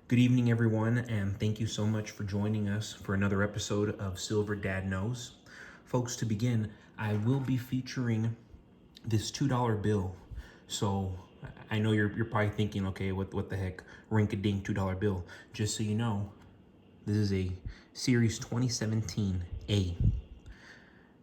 Good evening, everyone, and thank you so much for joining us for another episode of Silver Dad Knows. Folks, to begin, I will be featuring this $2 bill. So I know you're probably thinking, okay, what the heck, rink-a-dink $2 bill. Just so you know, this is a Series 2017 A.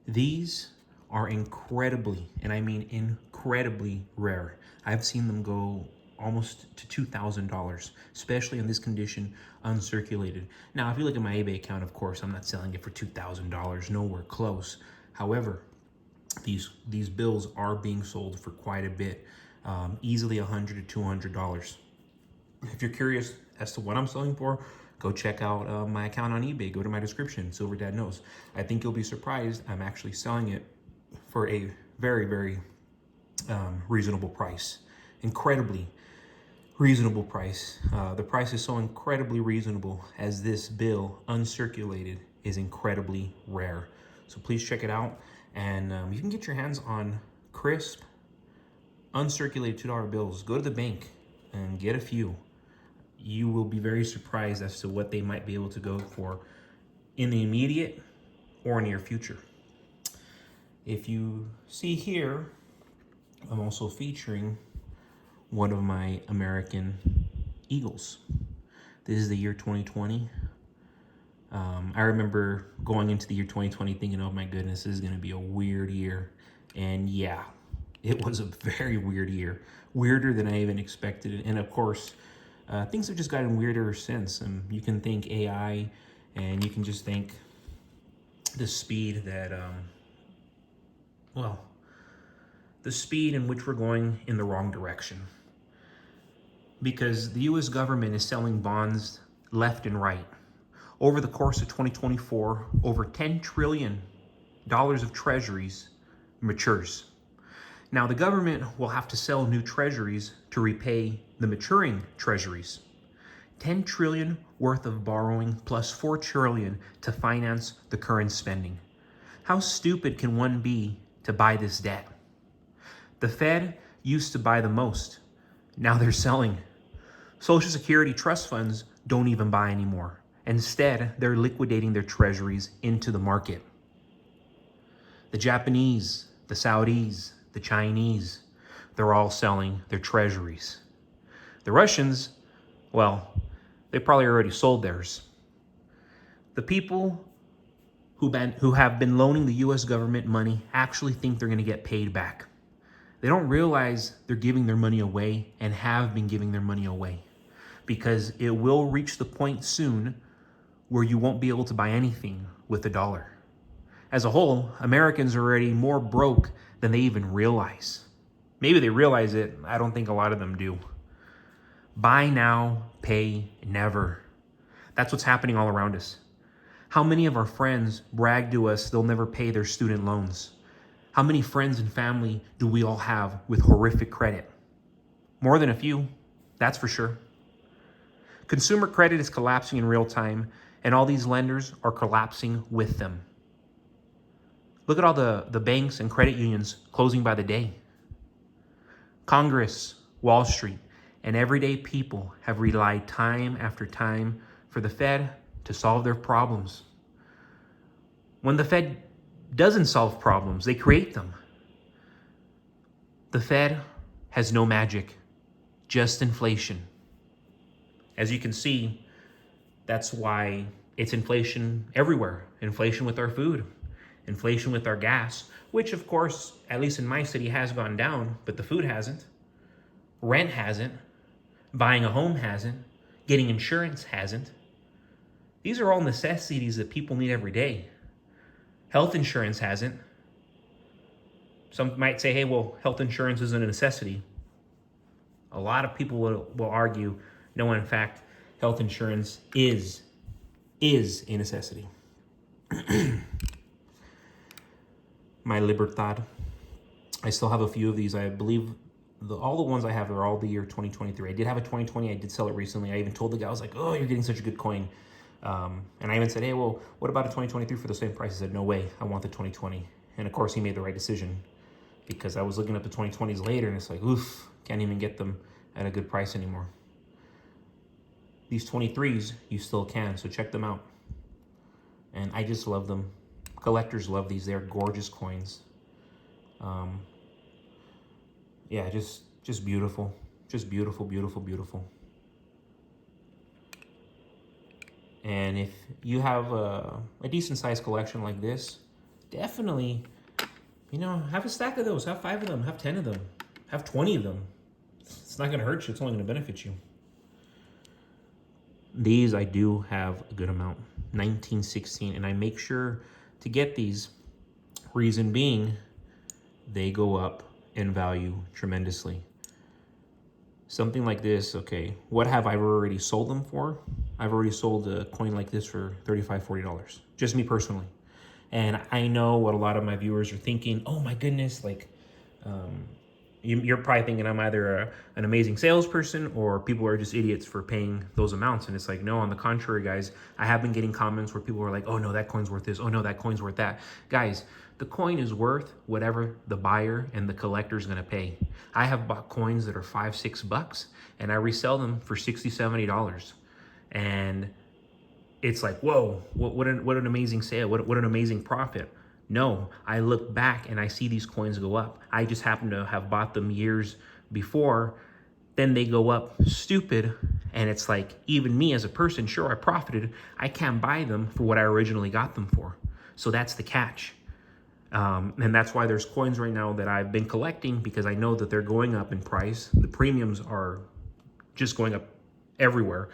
These are incredibly, and I mean incredibly rare. I've seen them go almost to $2,000, especially in this condition, uncirculated. Now, if you look at my eBay account, of course, I'm not selling it for $2,000, nowhere close. However, these bills are being sold for quite a bit, easily $100 to $200. If you're curious as to what I'm selling for, go check out my account on eBay. Go to my description, Silver Dad Knows. I think you'll be surprised. I'm actually selling it for a very reasonable price. Incredibly reasonable price. The price is so incredibly reasonable as this bill, uncirculated, is incredibly rare. So please check it out. And you can get your hands on crisp, uncirculated $2 bills. Go to the bank and get a few. You will be very surprised as to what they might be able to go for in the immediate or near future. If you see here, I'm also featuring one of my American Eagles. This is the year 2020. I remember going into the year 2020 thinking, oh my goodness, this is going to be a weird year. And yeah, it was a very weird year. Weirder than I even expected. And of course, things have just gotten weirder since. You can think AI, and you can just think the speed that, the speed in which we're going in the wrong direction. Because the US government is selling bonds left and right. Over the course of 2024, over $10 trillion of treasuries matures. Now, the government will have to sell new treasuries to repay the maturing treasuries. 10 trillion worth of borrowing plus 4 trillion to finance the current spending. How stupid can one be to buy this debt? The Fed used to buy the most. Now they're selling. Social Security trust funds don't even buy anymore. Instead, they're liquidating their treasuries into the market. The Japanese, the Saudis, the Chinese, they're all selling their treasuries. The Russians, well, they probably already sold theirs. The people who have been loaning the US government money actually think they're going to get paid back. They don't realize they're giving their money away and have been giving their money away, because it will reach the point soon where you won't be able to buy anything with the dollar. As a whole, Americans are already more broke than they even realize. Maybe they realize it. I don't think a lot of them do. Buy now, pay never. That's what's happening all around us. How many of our friends brag to us they'll never pay their student loans? How many friends and family do we all have with horrific credit? More than a few, that's for sure. Consumer credit is collapsing in real time, and all these lenders are collapsing with them. Look at all the banks and credit unions closing by the day. Congress, Wall Street, and everyday people have relied time after time for the Fed to solve their problems. When the Fed doesn't solve problems, they create them. The Fed has no magic, just inflation. As you can see, that's why it's inflation everywhere. Inflation with our food, inflation with our gas, which of course, at least in my city, has gone down, but the food hasn't. Rent hasn't. Buying a home hasn't. Getting insurance hasn't. These are all necessities that people need every day. Health insurance hasn't. Some might say, hey, well, health insurance isn't a necessity. A lot of people will argue, no, in fact, health insurance is a necessity. My Libertad. I still have a few of these. I believe all the ones I have are all the year 2023. I did have a 2020. I did sell it recently. I even told the guy, I was like, oh, you're getting such a good coin. And I even said, hey, well, what about a 2023 for the same price? He said, no way, I want the 2020. And of course, he made the right decision, because I was looking at the 2020s later, and it's like, oof, can't even get them at a good price anymore. these 23s, you still can. So check them out. And I just love them. Collectors love these. They're gorgeous coins. Yeah, just beautiful. Just beautiful, beautiful, beautiful. And if you have a decent sized collection like this, definitely, you know, have a stack of those. Have 5 of them. Have 10 of them. Have 20 of them. It's not going to hurt you. It's only going to benefit you. These I do have a good amount. 1916. And I make sure to get these. Reason being, they go up in value tremendously. Something like this, okay, what have I already sold them for? I've already sold a coin like this for $35, $40. Just me personally. And I know what a lot of my viewers are thinking. Oh my goodness, like, you're probably thinking I'm either an amazing salesperson or people are just idiots for paying those amounts. And it's like, no, on the contrary, guys, I have been getting comments where people are like, oh no, that coin's worth this. Oh no, that coin's worth that. Guys, the coin is worth whatever the buyer and the collector is going to pay. I have bought coins that are $5, $6 and I resell them for $60, $70. And it's like, whoa, what an amazing sale. What an amazing profit. No, I look back and I see these coins go up. I just happen to have bought them years before. Then they go up stupid. And it's like, even me as a person, sure, I profited. I can't buy them for what I originally got them for. So that's the catch. And that's why there's coins right now that I've been collecting, because I know that they're going up in price. The premiums are just going up everywhere.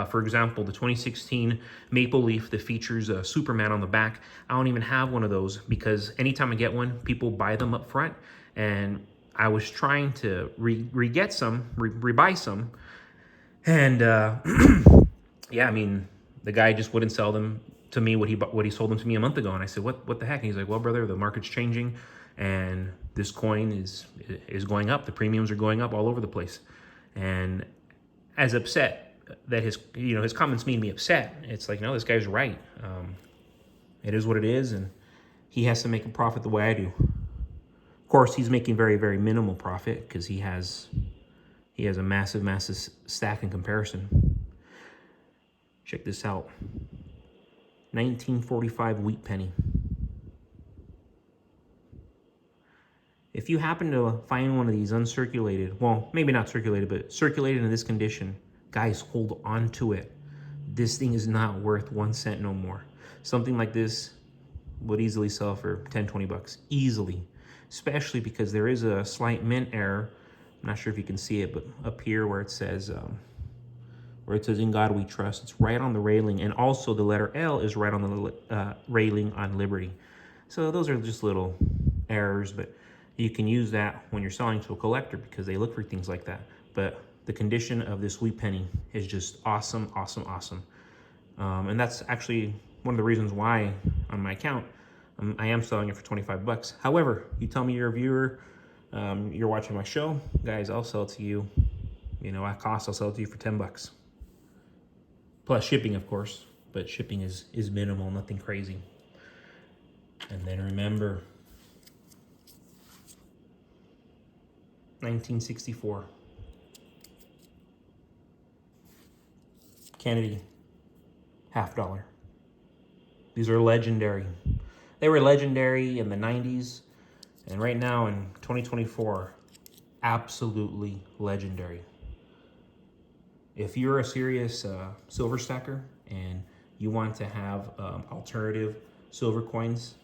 For example, the 2016 Maple Leaf that features a Superman on the back, I don't even have one of those because anytime I get one, people buy them up front. And I was trying to rebuy some. And yeah, I mean, the guy just wouldn't sell them to me what he sold them to me a month ago. And I said, what the heck? And he's like, well, brother, the market's changing and this coin is going up. The premiums are going up all over the place. And as upset that his comments made me upset, it's like, no, this guy's right. It is what it is, and he has to make a profit the way I do. Of course, he's making very, very minimal profit because he has a massive, massive stack in comparison. Check this out. 1945 wheat penny. If you happen to find one of these uncirculated, well, maybe not circulated, but circulated in this condition, guys, hold on to it. This thing is not worth 1 cent no more. Something like this would easily sell for 10, 20 bucks, easily, especially because there is a slight mint error. I'm not sure if you can see it, but up here where it says "In God We Trust," it's right on the railing, and also the letter L is right on the railing on Liberty. So those are just little errors, but you can use that when you're selling to a collector because they look for things like that. But the condition of this wheat penny is just awesome, awesome, awesome. And that's actually one of the reasons why on my account I am selling it for 25 bucks. However, you tell me you're a viewer, you're watching my show, guys, I'll sell it to you. At cost, I'll sell it to you for 10 bucks. Plus shipping, of course, but shipping is minimal, nothing crazy. And then remember, 1964. Kennedy, $50. These are legendary. They were legendary in the 90s, and right now in 2024, absolutely legendary. If you're a serious silver stacker and you want to have alternative silver coins,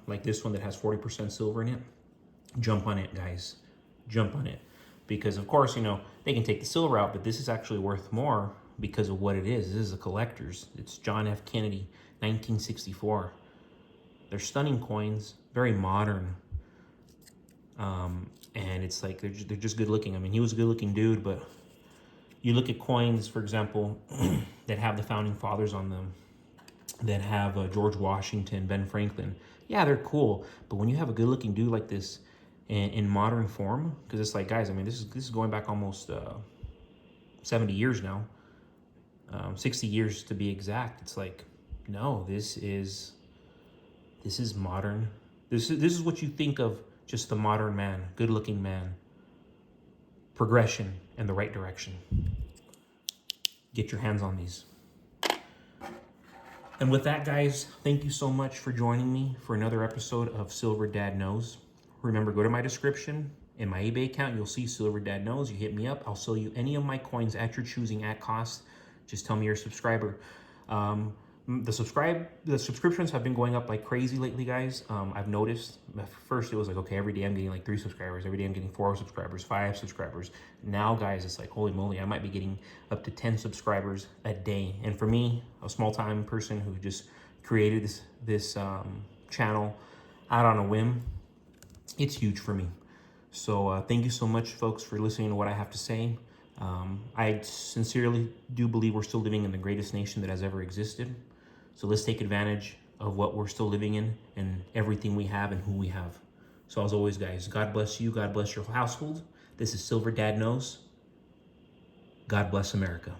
like this one that has 40% silver in it, jump on it, guys. Jump on it. Because, of course, they can take the silver out, but this is actually worth more because of what it is. This is a collector's. It's John F. Kennedy, 1964. They're stunning coins, very modern. And it's like they're just good looking. I mean, he was a good looking dude, but you look at coins, for example, that have the founding fathers on them, that have George Washington, Ben Franklin. Yeah, they're cool. But when you have a good looking dude like this in modern form, because it's like, guys, I mean, this is going back almost 70 years now, 60 years to be exact. It's like, no, this is modern. This is what you think of just the modern man, good looking man. Progression in the right direction. get your hands on these. And with that, guys, thank you so much for joining me for another episode of Silver Dad Knows. Remember, go to my description. In my eBay account, you'll see Silver Dad Knows. You hit me up. I'll sell you any of my coins at your choosing at cost. Just tell me you're a subscriber. The subscriptions have been going up like crazy lately, guys. I've noticed. At first, it was like, okay, every day I'm getting like 3 subscribers. Every day I'm getting 4 subscribers, 5 subscribers. Now, guys, it's like, holy moly, I might be getting up to 10 subscribers a day. And for me, a small-time person who just created this channel out on a whim, it's huge for me. So thank you so much, folks, for listening to what I have to say. I sincerely do believe we're still living in the greatest nation that has ever existed. So let's take advantage of what we're still living in and everything we have and who we have. So as always, guys, God bless you. God bless your household. This is Silver Dad Knows. God bless America.